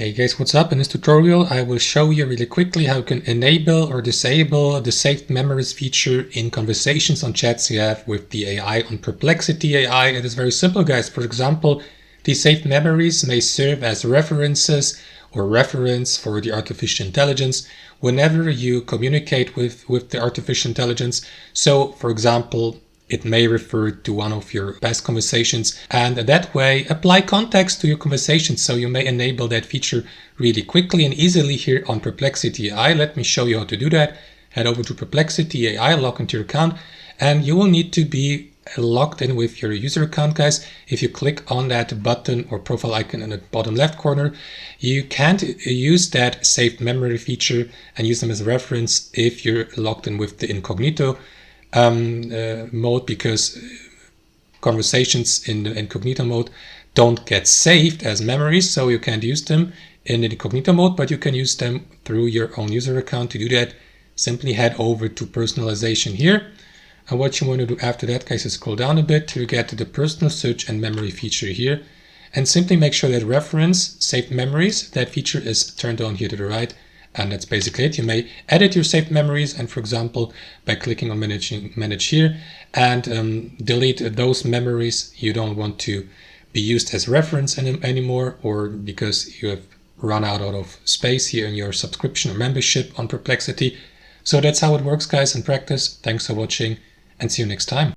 Hey guys, what's up? In this tutorial I will show you really quickly how you can enable or disable the saved memories feature in conversations on chats you have with the AI on Perplexity AI. It is very simple, guys. For example, these saved memories may serve as references or reference for the artificial intelligence whenever you communicate with the artificial intelligence. So, for example, it may refer to one of your past conversations, and that way apply context to your conversations. So you may enable that feature really quickly and easily here on Perplexity AI. Let me show you how to do that. Head over to Perplexity AI, log into your account, and you will need to be logged in with your user account, guys. If you click on that button or profile icon in the bottom left corner, you can't use that saved memory feature and use them as a reference if you're logged in with the incognito mode, because conversations in the incognito mode don't get saved as memories, so you can't use them in the incognito mode, but you can use them through your own user account. To do that, simply head over to personalization here, and what you want to do after that, guys, is scroll down a bit to get to the personal search and memory feature here, and simply make sure that reference saved memories, that feature is turned on here to the right. And that's basically it. You may edit your saved memories, and for example, by clicking on manage here, and delete those memories you don't want to be used as reference anymore, or because you have run out of space here in your subscription or membership on Perplexity. So that's how it works, guys, in practice. Thanks for watching, and see you next time.